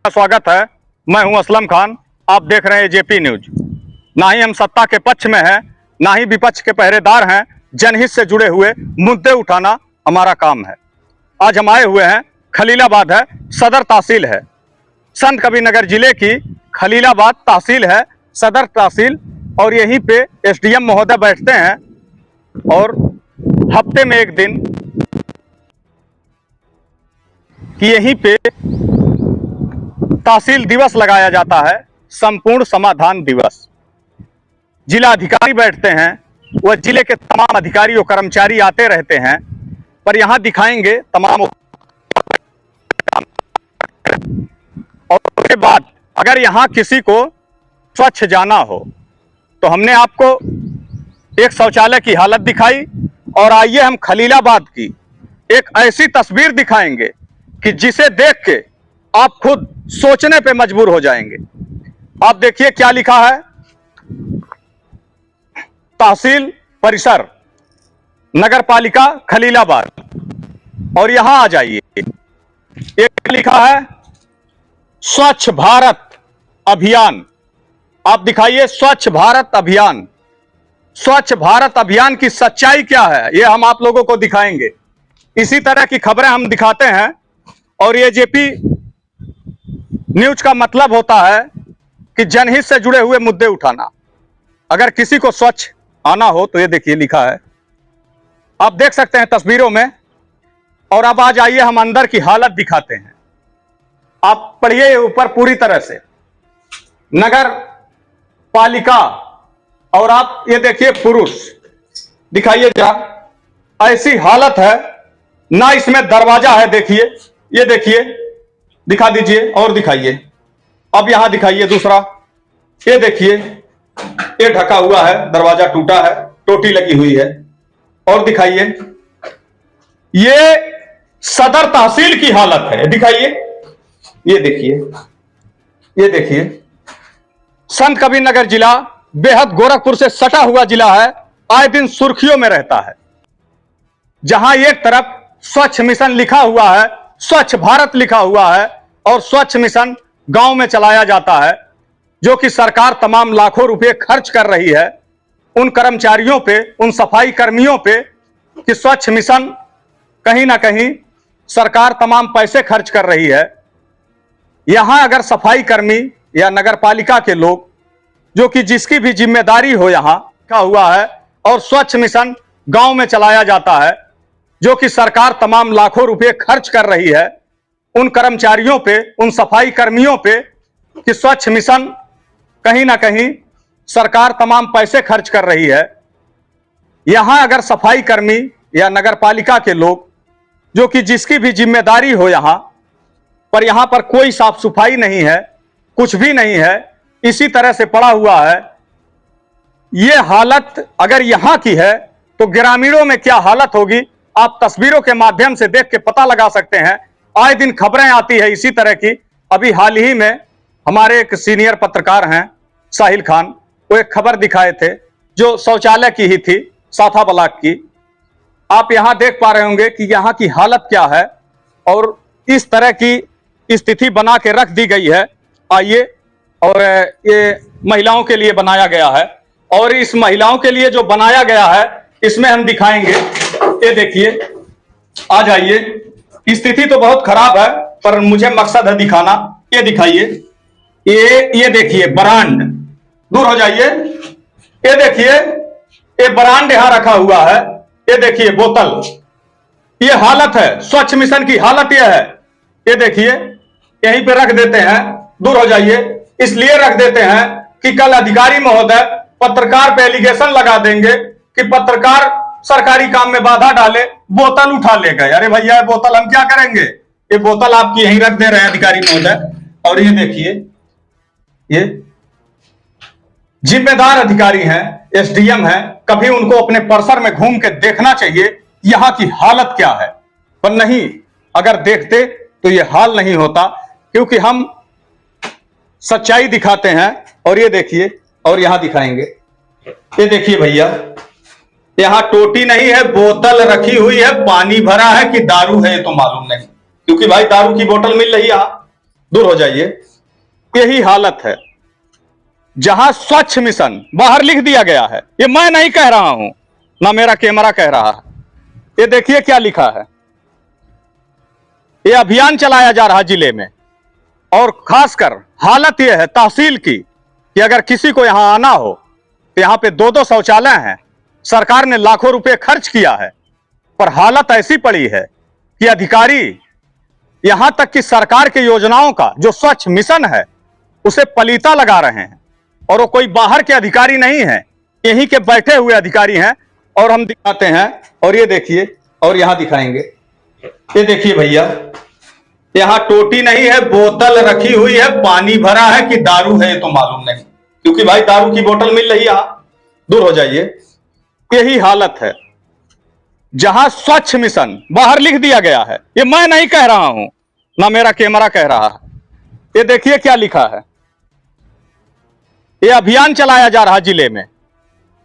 स्वागत है। मैं हूं असलम खान। आप देख रहे हैं जेपी न्यूज। ना ही हम सत्ता के पक्ष में हैं, ना ही विपक्ष के पहरेदार हैं। जनहित से जुड़े हुए मुद्दे उठाना हमारा काम है। आज हम आए हुए हैं, खलीलाबाद है, सदर तहसील है, संत कबीरनगर जिले की खलीलाबाद तहसील है, सदर तहसील। और यहीं पे एसडीएम महोदय बैठते हैं और हफ्ते में एक दिन कि यहीं पे तहसील दिवस लगाया जाता है, संपूर्ण समाधान दिवस। जिला अधिकारी बैठते हैं, वह जिले के तमाम अधिकारी और कर्मचारी आते रहते हैं, पर यहाँ दिखाएंगे तमाम। और उसके बाद अगर यहाँ किसी को स्वच्छ जाना हो तो हमने आपको एक शौचालय की हालत दिखाई। और आइए हम खलीलाबाद की एक ऐसी तस्वीर दिखाएंगे कि जिसे देख के आप खुद सोचने पे मजबूर हो जाएंगे। आप देखिए क्या लिखा है, तहसील परिसर नगर पालिका खलीलाबाद। और यहां आ जाइए, एक लिखा है स्वच्छ भारत अभियान। आप दिखाइए स्वच्छ भारत अभियान। स्वच्छ भारत अभियान की सच्चाई क्या है, यह हम आप लोगों को दिखाएंगे। इसी तरह की खबरें हम दिखाते हैं। और ये जेपी न्यूज का मतलब होता है कि जनहित से जुड़े हुए मुद्दे उठाना। अगर किसी को स्वच्छ आना हो तो ये देखिए लिखा है, आप देख सकते हैं तस्वीरों में। और अब आ जाइए, हम अंदर की हालत दिखाते हैं। आप पढ़िए ऊपर पूरी तरह से, नगर पालिका। और आप ये देखिए पुरुष, दिखाइए जरा। ऐसी हालत है, ना इसमें दरवाजा है। देखिए, ये देखिए, दिखा दीजिए और दिखाइए। अब यहां दिखाइए दूसरा, ये देखिए, ये ढका हुआ है, दरवाजा टूटा है, टोटी लगी हुई है। और दिखाइए, ये सदर तहसील की हालत है, दिखाइए। ये देखिए, ये देखिए, संत कबीरनगर जिला बेहद गोरखपुर से सटा हुआ जिला है, आए दिन सुर्खियों में रहता है। जहां एक तरफ स्वच्छ मिशन लिखा हुआ है, स्वच्छ भारत लिखा हुआ है, और स्वच्छ मिशन गांव में चलाया जाता है, जो कि सरकार तमाम लाखों रुपए खर्च कर रही है उन कर्मचारियों पे, उन सफाई कर्मियों पे, कि स्वच्छ मिशन कहीं ना कहीं सरकार तमाम पैसे खर्च कर रही है। यहां अगर सफाई कर्मी या नगर पालिका के लोग, जो कि जिसकी भी जिम्मेदारी हो, यहां लिखा हुआ है, और स्वच्छ मिशन गांव में चलाया जाता है, जो कि सरकार तमाम लाखों रुपए खर्च कर रही है उन कर्मचारियों पे, उन सफाई कर्मियों पे, कि स्वच्छ मिशन कहीं ना कहीं सरकार तमाम पैसे खर्च कर रही है। यहां अगर सफाई कर्मी या नगर पालिका के लोग, जो कि जिसकी भी जिम्मेदारी हो यहां पर, यहां पर कोई साफ सफाई नहीं है, कुछ भी नहीं है, इसी तरह से पड़ा हुआ है। यह हालत अगर यहां की है तो ग्रामीणों में क्या हालत होगी, आप तस्वीरों के माध्यम से देख के पता लगा सकते हैं। आए दिन खबरें आती है इसी तरह की। अभी हाल ही में हमारे एक सीनियर पत्रकार हैं साहिल खान, वो एक खबर दिखाए थे जो शौचालय की ही थी, साथा ब्लॉक की। आप यहां देख पा रहे होंगे कि यहां की हालत क्या है, और इस तरह की स्थिति बना के रख दी गई है। आइए, और ये महिलाओं के लिए बनाया गया है, और इस महिलाओं के लिए जो बनाया गया है इसमें हम दिखाएंगे। ये देखिए, आ जाइए। स्थिति तो बहुत खराब है, पर मुझे मकसद है दिखाना। ये दिखाइए, ये देखिए बरांड, दूर हो जाइए। ये देखिए, ये बरांड यहां रखा हुआ है। ये देखिए बोतल, ये हालत है, स्वच्छ मिशन की हालत यह है। ये देखिए, यहीं पे रख देते हैं, दूर हो जाइए। इसलिए रख देते हैं कि कल अधिकारी महोदय पत्रकार पे एलिगेशन लगा देंगे कि पत्रकार सरकारी काम में बाधा डाले, बोतल उठा ले गए। अरे भैया, बोतल हम क्या करेंगे, ये बोतल आपकी यहीं रख दे रहे हैं अधिकारी महोदय। और ये देखिए, ये जिम्मेदार अधिकारी हैं, एसडीएम हैं, कभी उनको अपने परिसर में घूम के देखना चाहिए यहां की हालत क्या है। पर नहीं, अगर देखते तो ये हाल नहीं होता, क्योंकि हम सच्चाई दिखाते हैं। और ये देखिए, और यहां दिखाएंगे, ये देखिए भैया, यहां टोटी नहीं है, बोतल रखी हुई है, पानी भरा है कि दारू है तो मालूम नहीं, क्योंकि भाई दारू की बोतल मिल रही है, दूर हो जाइए। यही हालत है जहां स्वच्छ मिशन बाहर लिख दिया गया है। ये मैं नहीं कह रहा हूं, ना मेरा कैमरा कह रहा है। ये देखिए क्या लिखा है। ये अभियान चलाया जा रहा जिले में, और खासकर हालत यह है तहसील की कि अगर किसी को यहां आना हो तो यहां पे 2-2 शौचालय हैं। सरकार ने लाखों रुपए खर्च किया है, पर हालत ऐसी पड़ी है कि अधिकारी यहां तक कि सरकार की योजनाओं का जो स्वच्छ मिशन है उसे पलीता लगा रहे हैं। और वो कोई बाहर के अधिकारी नहीं है, यहीं के बैठे हुए अधिकारी हैं। और हम दिखाते हैं, और ये देखिए, और यहां दिखाएंगे। ये देखिए भैया, यहां टोटी नहीं है, बोतल रखी हुई है, पानी भरा है कि दारू है ये तो मालूम नहीं, क्योंकि भाई दारू की बोतल मिल रही है यहां। दूर हो जाइए। यही हालत है जहां स्वच्छ मिशन बाहर लिख दिया गया है। ये मैं नहीं कह रहा हूं, ना मेरा कैमरा कह रहा है। ये देखिए क्या लिखा है। ये अभियान चलाया जा रहा जिले में,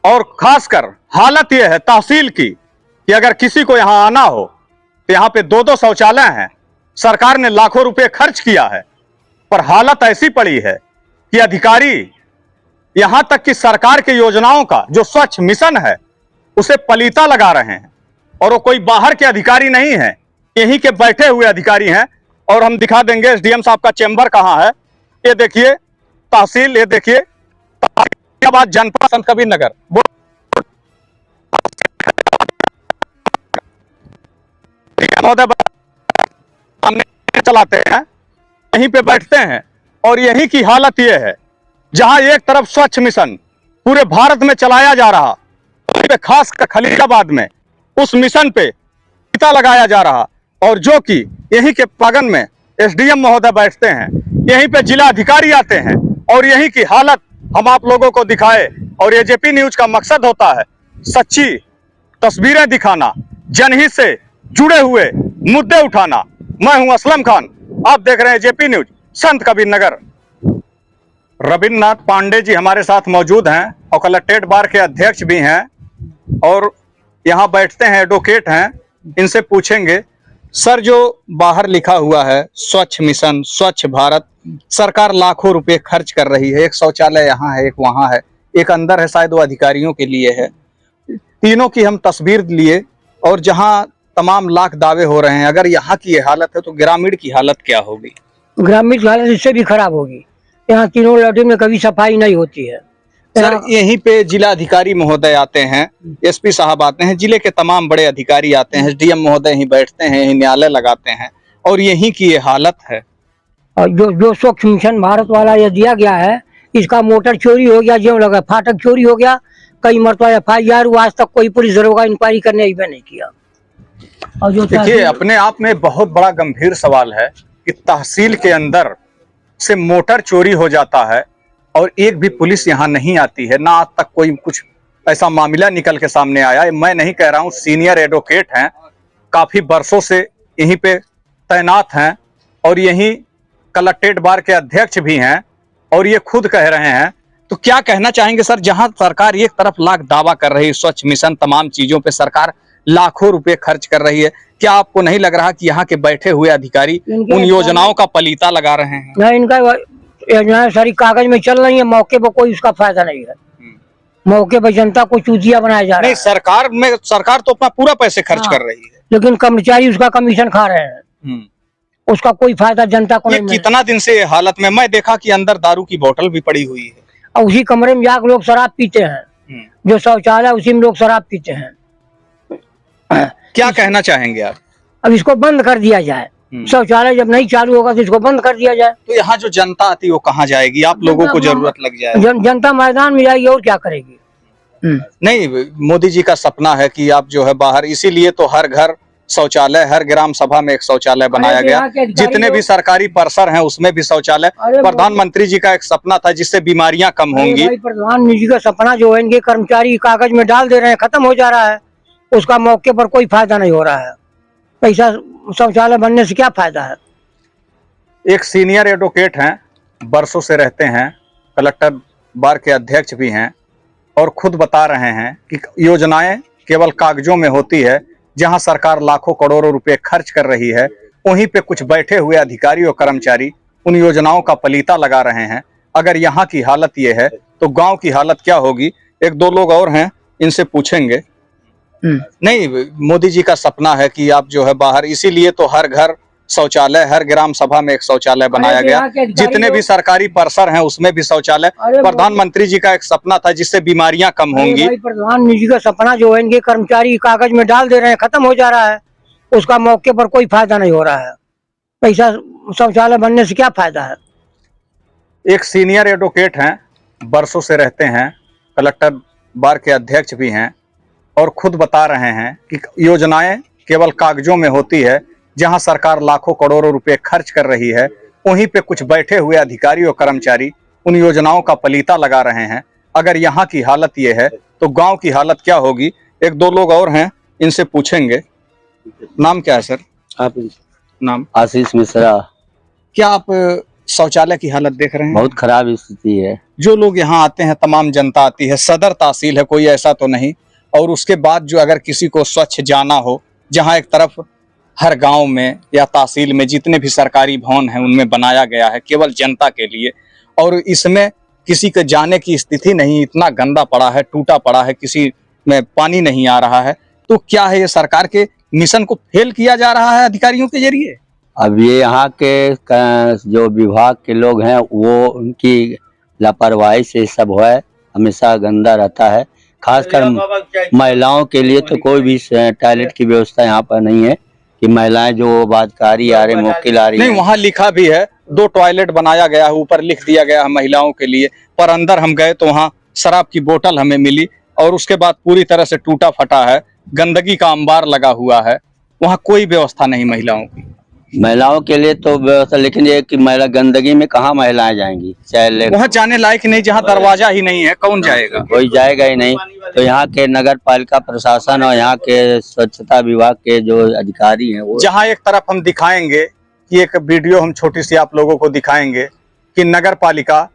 और खासकर हालत यह है तहसील की कि अगर किसी को यहां आना हो तो यहां पे 2-2 शौचालय हैं। सरकार ने लाखों रुपए खर्च किया है, पर हालत ऐसी पड़ी है कि अधिकारी यहां तक कि सरकार की योजनाओं का जो स्वच्छ मिशन है उसे पलीता लगा रहे हैं। और वो कोई बाहर के अधिकारी नहीं है, यहीं के बैठे हुए अधिकारी हैं। और हम दिखा देंगे एसडीएम साहब का चेंबर कहां है। ये देखिए तहसील, ये देखिए जनपद संत कबीर नगर। चलाते हैं, यहीं पे बैठते हैं। और यहीं की हालत यह है जहां एक तरफ स्वच्छ मिशन पूरे भारत में चलाया जा रहा, खासकर खलीलाबाद में उस मिशन पे पलीता लगाया जा रहा, और जो कि यहीं के प्रांगण में एसडीएम महोदय बैठते हैं, यहीं पे जिला अधिकारी आते हैं, और यहीं की हालत हम आप लोगों को दिखाए। और एजेपी न्यूज का मकसद होता है सच्ची तस्वीरें दिखाना, जनहित से जुड़े हुए मुद्दे उठाना। मैं हूं असलम खान, आप देख रहे हैं एजेपी न्यूज, संत कबीर नगर। रविन्द्रनाथ पांडे जी हमारे साथ मौजूद हैं, और कलेक्ट्रेट बार के अध्यक्ष भी हैं, और यहाँ बैठते हैं, एडवोकेट हैं। इनसे पूछेंगे सर, जो बाहर लिखा हुआ है स्वच्छ मिशन, स्वच्छ भारत, सरकार लाखों रुपए खर्च कर रही है। एक शौचालय यहाँ है, एक वहां है, एक अंदर है, शायद वो अधिकारियों के लिए है। तीनों की हम तस्वीर लिए, और जहां तमाम लाख दावे हो रहे हैं, अगर यहाँ की ये हालत है तो ग्रामीण की हालत क्या होगी? ग्रामीण की हालत इससे भी खराब होगी। यहाँ तीनों लैट्रिन में कभी सफाई नहीं होती है। सर, यहीं पे जिला अधिकारी महोदय आते हैं, एसपी साहब आते हैं, जिले के तमाम बड़े अधिकारी आते हैं, एसडीएम महोदय यहीं बैठते हैं, यहीं न्यायालय लगाते हैं, और यहीं की ये हालत है। और जो स्वच्छ मिशन भारत वाला ये दिया गया है, इसका मोटर चोरी हो गया, जो लगा फाटक चोरी हो गया, कई मरतबा FIR हुआ, आज तक कोई पुलिस दरोगा इंक्वायरी करने ही नहीं किया। और जो देखिए, अपने आप में बहुत बड़ा गंभीर सवाल है कि तहसील के अंदर से मोटर चोरी हो जाता है और एक भी पुलिस यहाँ नहीं आती है। ना आज तक कोई कुछ ऐसा मामला निकल के सामने आया है। मैं नहीं कह रहा हूँ, सीनियर एडवोकेट हैं, काफी वर्षों से यहीं पे तैनात हैं, और यहीं कलेक्ट्रेट बार के अध्यक्ष भी हैं, और ये खुद कह रहे हैं। तो क्या कहना चाहेंगे सर, जहां सरकार एक तरफ लाख दावा कर रही है, स्वच्छ मिशन तमाम चीजों पे सरकार लाखों रुपए खर्च कर रही है, क्या आपको नहीं लग रहा कि यहाँ के बैठे हुए अधिकारी उन योजनाओं का पलीता लगा रहे हैं? नहीं, इनका योजनाएं सारी कागज में चल रही है, मौके पर कोई उसका फायदा नहीं है। मौके पर जनता को चूतिया बनाया जा रहा है। नहीं, सरकार तो अपना पूरा पैसे खर्च कर रही है, लेकिन कर्मचारी उसका कमीशन खा रहे हैं, उसका कोई फायदा जनता को नहीं। कितना दिन से हालत में मैं देखा कि अंदर दारू की बोतल भी पड़ी हुई है, और उसी कमरे में जाकर लोग शराब पीते हैं। जो शौचालय उसी में लोग शराब पीते हैं। क्या कहना चाहेंगे आप? अब इसको बंद कर दिया जाए। शौचालय जब नहीं चालू होगा तो इसको बंद कर दिया जाए। तो यहाँ जो जनता आती है वो कहाँ जाएगी? आप लोगों को जरूरत लग जाए। जनता मैदान में जाएगी और क्या करेगी? नहीं, मोदी जी का सपना है कि आप जो है बाहर, इसीलिए तो हर घर शौचालय, हर ग्राम सभा में एक शौचालय बनाया गया। जितने भी सरकारी परिसर हैं उसमें भी शौचालय। प्रधानमंत्री जी का एक सपना था जिससे बीमारियां कम होंगी। प्रधानमंत्री जी का सपना जो है, इनके कर्मचारी कागज में डाल दे रहे हैं, खत्म हो जा रहा है, उसका मौके पर कोई फायदा नहीं हो रहा है। पैसा शौचालय बनने से क्या फायदा है? एक सीनियर एडवोकेट हैं, वर्षों से रहते हैं, कलेक्टर बार के अध्यक्ष भी हैं, और खुद बता रहे हैं कि योजनाएं केवल कागजों में होती है। जहां सरकार लाखों करोड़ों रुपए खर्च कर रही है, वहीं पे कुछ बैठे हुए अधिकारी और कर्मचारी उन योजनाओं का पलीता लगा रहे हैं। अगर यहाँ की हालत ये है तो गांव की हालत क्या होगी। एक दो लोग और हैं, इनसे पूछेंगे। नहीं, मोदी जी का सपना है कि आप जो है बाहर, इसीलिए तो हर घर शौचालय, हर ग्राम सभा में एक शौचालय बनाया गया। जितने भी सरकारी परिसर हैं उसमें भी शौचालय। प्रधानमंत्री जी का एक सपना था जिससे बीमारियां कम होंगी। प्रधानमंत्री जी का सपना जो है, इनके कर्मचारी कागज में डाल दे रहे हैं, खत्म हो जा रहा है, उसका मौके पर कोई फायदा नहीं हो रहा है। पैसा शौचालय बनने से क्या फायदा है। एक सीनियर एडवोकेट हैं, बरसों से रहते हैं, कलेक्टर बार के अध्यक्ष भी हैं, और खुद बता रहे हैं कि योजनाएं केवल कागजों में होती है। जहां सरकार लाखों करोड़ों रुपए खर्च कर रही है, वहीं पे कुछ बैठे हुए अधिकारी और कर्मचारी उन योजनाओं का पलीता लगा रहे हैं। अगर यहाँ की हालत ये है तो गांव की हालत क्या होगी। एक दो लोग और हैं, इनसे पूछेंगे। नाम क्या है सर? आप नाम? आशीष मिश्रा। क्या आप शौचालय की हालत देख रहे हैं? बहुत खराब स्थिति है। जो लोग यहाँ आते हैं, तमाम जनता आती है, सदर तहसील है, कोई ऐसा तो नहीं, और उसके बाद जो अगर किसी को स्वच्छ जाना हो, जहाँ एक तरफ हर गांव में या तहसील में जितने भी सरकारी भवन हैं उनमें बनाया गया है केवल जनता के लिए, और इसमें किसी के जाने की स्थिति नहीं, इतना गंदा पड़ा है, टूटा पड़ा है, किसी में पानी नहीं आ रहा है। तो क्या है, ये सरकार के मिशन को फेल किया जा रहा है अधिकारियों के जरिए? अब ये यहाँ के जो विभाग के लोग हैं वो उनकी लापरवाही से सब है, हमेशा गंदा रहता है। खासकर महिलाओं के लिए तो कोई भी टॉयलेट की व्यवस्था यहाँ पर नहीं है कि महिलाएं जो बातकारी आ रही, मुक्किल आ रही नहीं, वहाँ लिखा भी है 2 टॉयलेट बनाया गया है, ऊपर लिख दिया गया है महिलाओं के लिए, पर अंदर हम गए तो वहाँ शराब की बोतल हमें मिली, और उसके बाद पूरी तरह से टूटा फटा है, गंदगी का अंबार लगा हुआ है, वहाँ कोई व्यवस्था नहीं महिलाओं की। महिलाओं के लिए तो व्यवस्था, लेकिन ये कि महिला गंदगी में कहाँ महिलाएं जाएंगी। चाहे वहाँ जाने लायक नहीं, जहाँ दरवाजा ही नहीं है, कौन जाएगा? कोई जाएगा ही नहीं। तो यहाँ के नगर पालिका प्रशासन और यहाँ के स्वच्छता विभाग के जो अधिकारी हैं वो, जहाँ एक तरफ हम दिखाएंगे कि एक वीडियो हम छोटी सी आप लोगों को दिखाएंगे कि नगर पालिका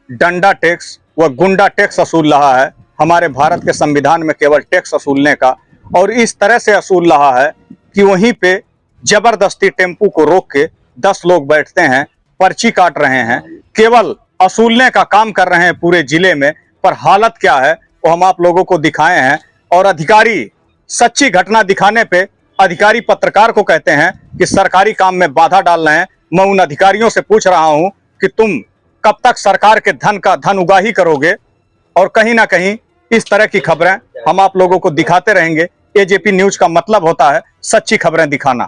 डंडा टैक्स व गुंडा टैक्स वसूल रहा है। हमारे भारत के संविधान में केवल टैक्स वसूलने का, और इस तरह से वसूल रहा है कि वहीं पे जबरदस्ती टेम्पू को रोक के 10 लोग बैठते हैं, पर्ची काट रहे हैं, केवल वसूलने का काम कर रहे हैं पूरे जिले में। पर हालत क्या है वो हम आप लोगों को दिखाए हैं, और अधिकारी सच्ची घटना दिखाने पे अधिकारी पत्रकार को कहते हैं कि सरकारी काम में बाधा डाल रहे हैं। मैं उन अधिकारियों से पूछ रहा हूं कि तुम कब तक सरकार के धन का धन उगाही करोगे, और कहीं ना कहीं इस तरह की खबरें हम आप लोगों को दिखाते रहेंगे। एजेपी न्यूज का मतलब होता है सच्ची खबरें दिखाना।